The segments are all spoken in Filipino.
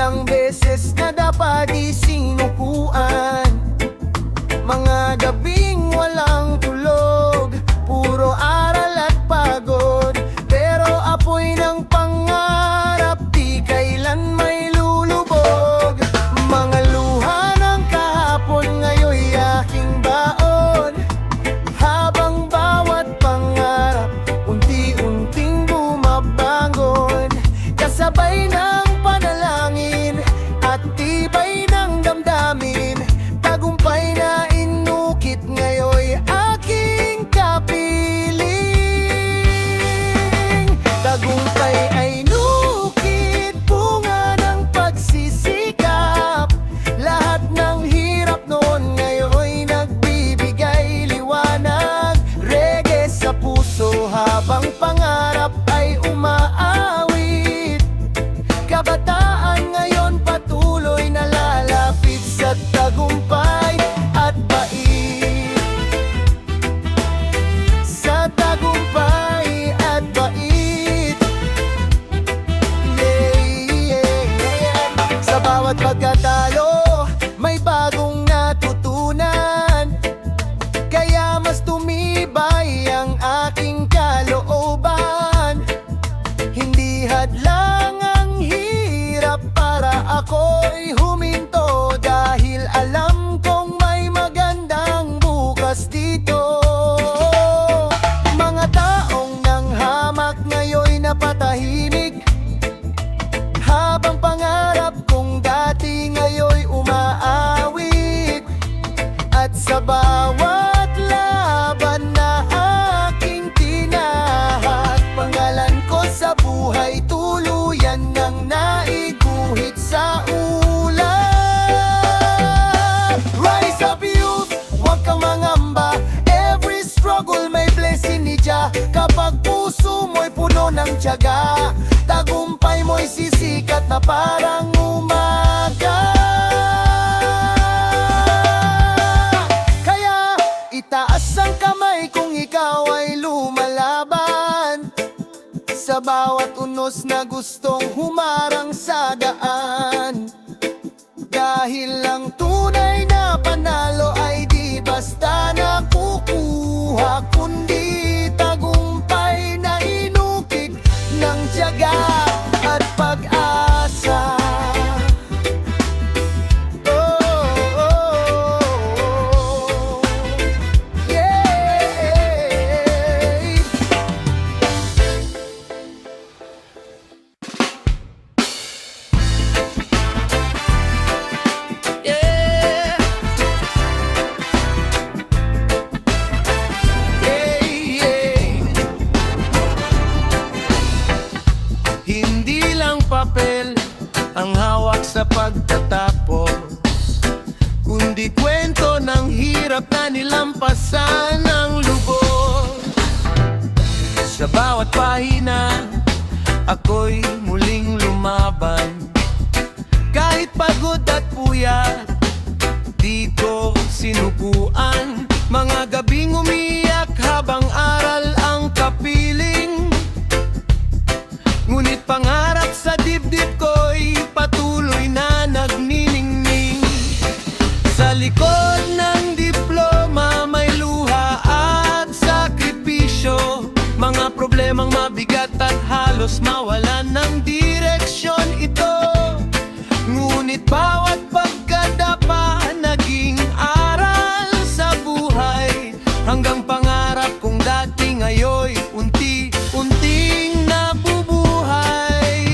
Ilang beses na dapat isinukuan, mga gabing walang tulog, puro aral at pagod. Pero apoy ng pangarap di kailan may lulubog. Mga luha ng kahapon ngayon'y aking baon, habang bawat pangarap unti-unting bumabangon. Kasabay ng panalangin at tibay ng damdamin, tagumpay na inukit ngayon'y aking kapiling. Tagumpay ay nukit, bunga ng pagsisikap. Lahat ng hirap noon ngayon'y nagbibigay liwanag. Reggae sa puso habang pangarap ay umaawit. Kabataan ngayon patuloy na lalapit sa tagumpay at bait. Sa tagumpay at bait. Sa bawat pagkatalo may bagong natutunan, kaya mas tumibay ang aking kalooban. Hindi hadlang ang hirap para ako'y huminto, dahil alam kong may magandang bukas dito. Mga taong nanghamak ngayon'y napatahimik, habang pangarap kong dati ngayon'y umaawit. At sa bawat laban na aking tinahak, pangalan ko sa buhay tuluyan nang naiguhit sa ulan. Rise up youth, huwag kang mangamba, every struggle may blessing ni Jah. Kapag puso mo'y puno ng tiyaga, tagumpay mo'y sisikat na parang umaga. Kaya itaas ang kamay kung ikaw ay lumalaban, sa bawat unos na gustong humarang sa daan. Dahil ang tunay na panalo ay di basta nakukuha, kundi tagumpay na inukit ng tiyaga at pag-asa. Oh, oh, oh. Yeah. Yeah. Hindi lang papel ang hawak sa pagtatapos, kundi kwento ng hirap na nilampasan ng lubos. Sa bawat pahina, ako'y muling lumaban. Kahit pagod at puyat, di ko sinubuan. Mga gabing umiyak habang aral ang kapiling, ngunit pangarap sa dibdib ko'y patuloy na nagniningning. Sa likod ng diploma may luha at sakripisyo, mga problemang mabigat at halos mawalan ng direksyon ito. Ngunit bawat pagkadapa naging aral sa buhay, hanggang pangarap kong dati ngayon'y unti-unting nabubuhay.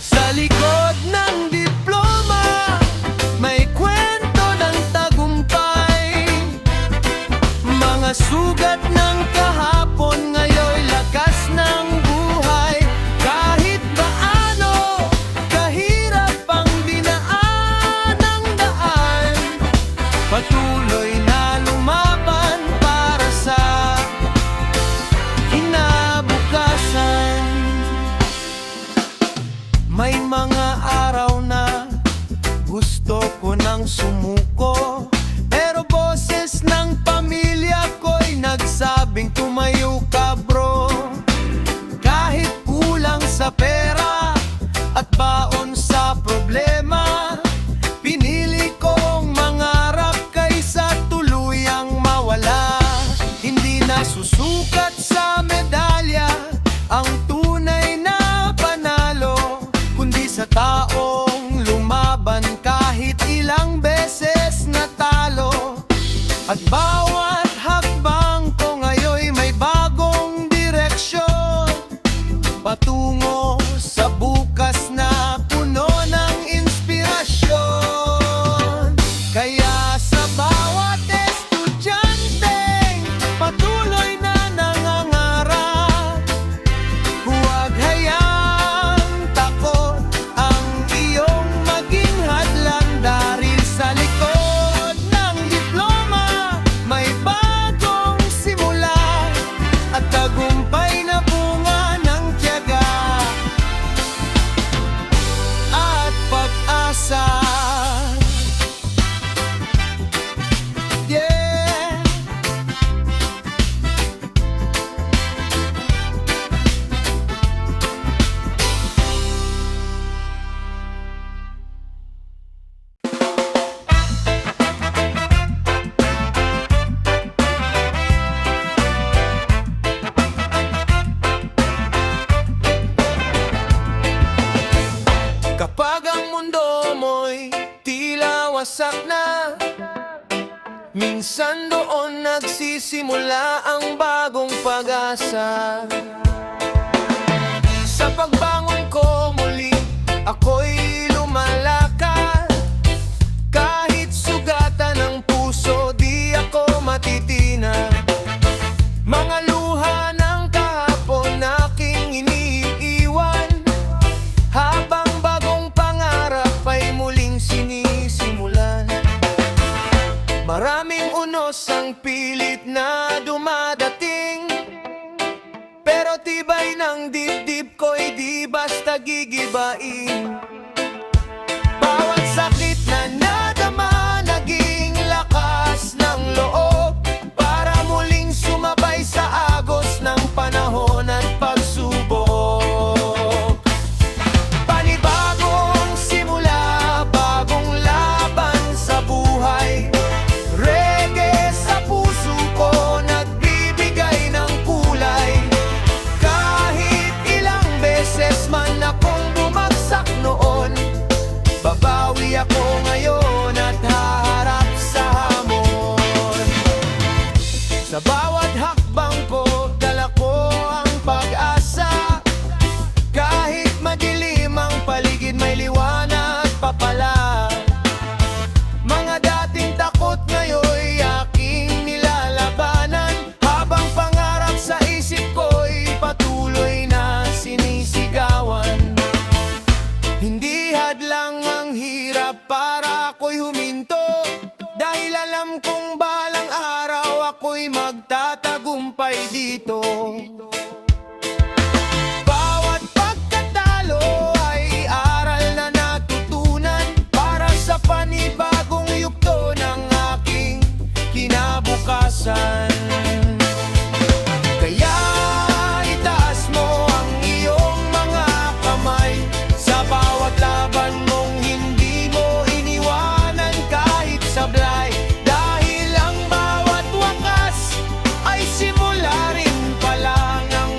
Sa likod ng diploma may kwento ng tagumpay, mga sugat ng kahapon ngayon'y lakas ng buhay. Kahit paano kahirap ang dinaan ng daan, patuloy na lumaban para sa kinabukasan. May mga araw na gusto ko nang sumuko, pero boses ng pamilya ko'y nagsabing tumayo ka bro. Kahit kulang sa pera at baon sa Kapag ang mundo mo'y tila wasak na, minsan doon nagsisimula ang bagong pag-asa. Sa pagbangon ko muli, ako'y lumalakad. Kahit sugatan ng puso, di ako matitinag. Mga luha ng kahapon aking iniiwan, habang bagong pangarap ay muling sinisimulan. Maraming unos ang pilit na dumadating, pero tibay ng dibdib ko'y di basta gigibain. Bawat sakit na nadama, naging lakas ng loob para muling sumabay sa agos ng panahon at pagsubok. Panibagong simula, bagong laban sa buhay. Reggae sa puso ko, nagbibigay ng kulay. Kahit ilang beses man akong bumagsak noon, babawi ako ngayon at haharap sa hamon. Sa bawat hakbang ko, dala ko ang pag-asa. Kahit madilim ang paligid, may liwanag pa pala. Mga dating takot ngayon'y aking nilalabanan, habang pangarap sa isip ko'y patuloy na sinisigawan. Hindi hadlang ang hirap para ako'y huminto, dahil alam kong balang araw ako'y magtatagumpay dito. Bawat pagkatalo ay aral na natutunan para sa panibagong yugto ng aking kinabukasan. Kaya itaas mo ang iyong mga kamay sa bawat laban mong hindi mo iniwanan kahit sablay. Dahil ang bawat wakas ay simula rin pa lang ng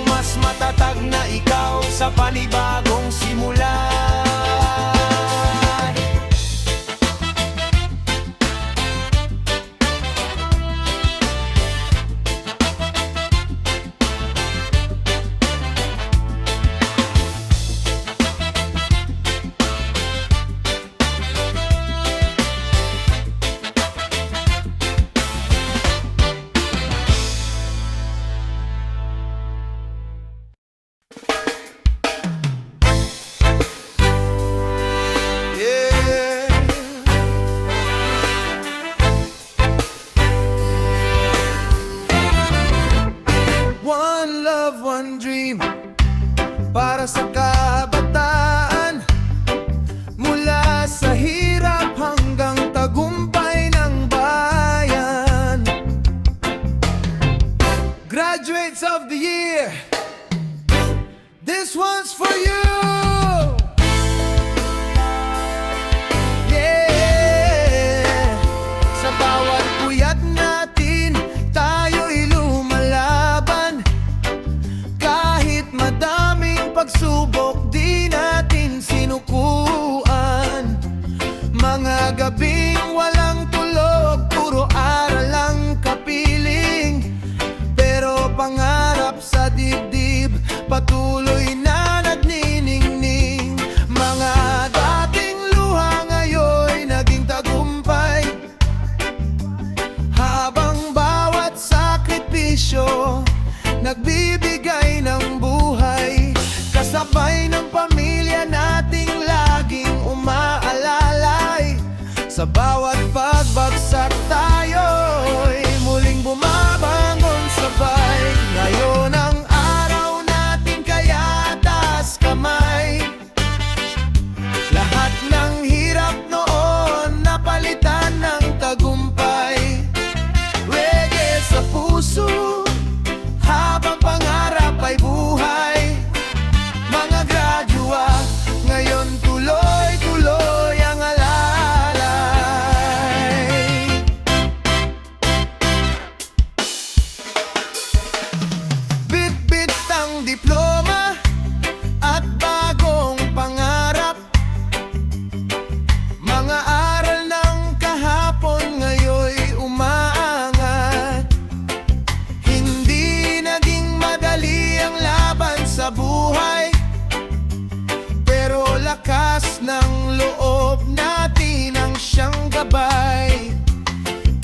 ng loob natin ang siyang gabay.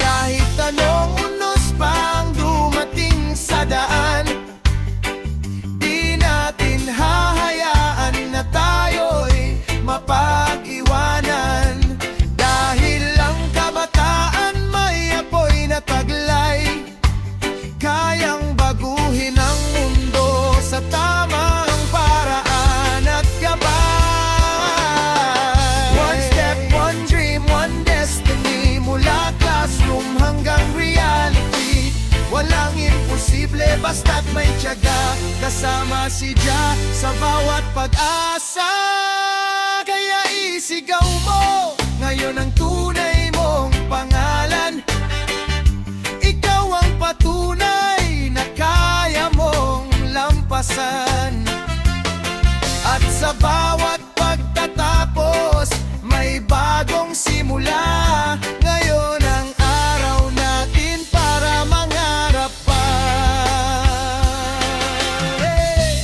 Kahit anong unos pang dumating sa daan, di natin hahayaan na tayo'y mapag-iwanan. Dahil ang kabataan may apoy na taglay, kayang baguhin ang mundo sa tamang paraan at gabay. One step, one dream, one destiny, mula classroom hanggang reality. Walang imposible basta't may tiyaga, kasama si Jah sa bawat pag-asa. Kaya isigaw mo ngayon ang tunay mong pangalan. Ikaw ang patunay na kaya mong lampasan. At sa bawat pagtatapos, may bagong simula. Ngayon ang araw natin para mangarap pa. Hey!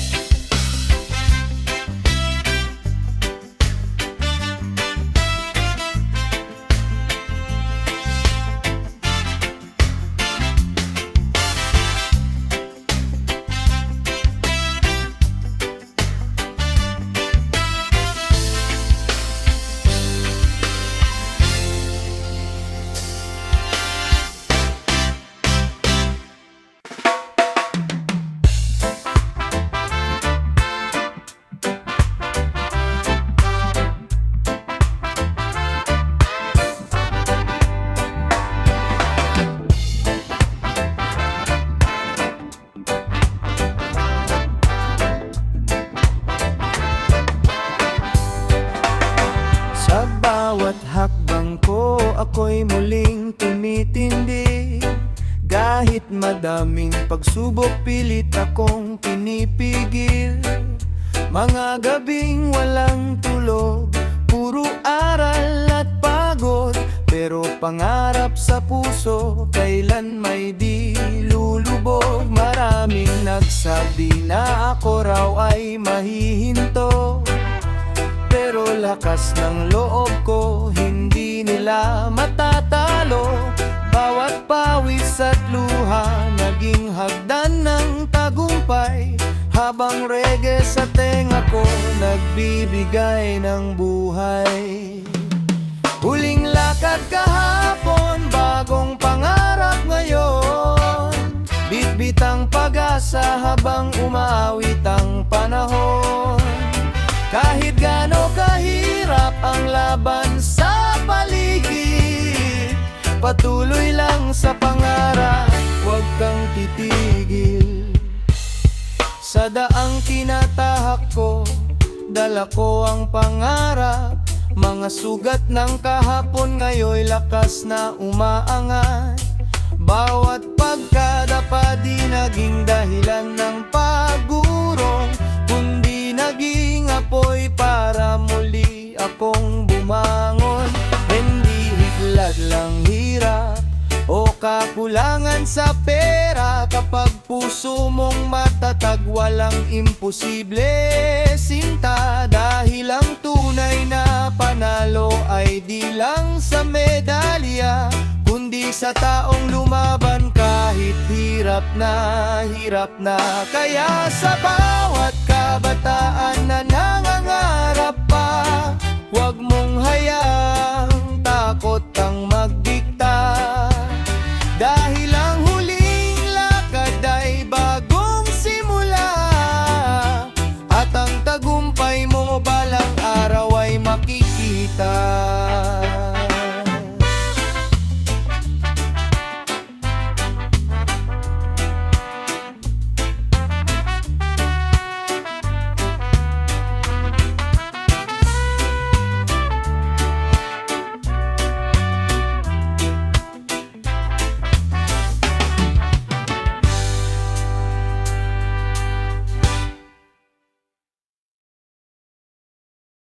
Sa bawat hakbang ko, ako'y muling tumitindi. Kahit madaming pagsubok, pilit akong pinipigil. Mga gabing walang tulog, puro aral at pagod. Pero pangarap sa puso, kailan may di lulubog. Maraming nagsabi na ako raw ay mahihinto, pero lakas ng loob ko, hindi nila matatalo. Bawat pawis at luha, naging hagdan ng tagumpay. Habang reggae sa tenga ko, nagbibigay ng buhay. Huling lakad kahapon, bagong pangarap ngayon. Bitbit ang pag-asa habang umaawit ang panahon. Kahit gaano kahirap ang laban sa paligid, patuloy lang sa pangarap, huwag kang titigil. Sa daang tinatahak ko, dala ko ang pangarap. Mga sugat ng kahapon ngayon'y lakas na umaangat. Bawat pagkadapa di naging dahilan ng pagurong, kundi naging apoy para muli akong bumangon. Hindi higlag lang hirap o kakulangan sa pera. Kapag puso mong matatag, walang imposible, sinta. Dahil ang tunay na panalo ay di lang sa medalya, kundi sa taong lumaban kahit hirap na. Kaya sa bawat kabataan na nangangarap pa, huwag mong hayaang takot ang magdikta. Dahil ang huling lakad ay bagong simula, at ang tagumpay mo balang araw ay makikita.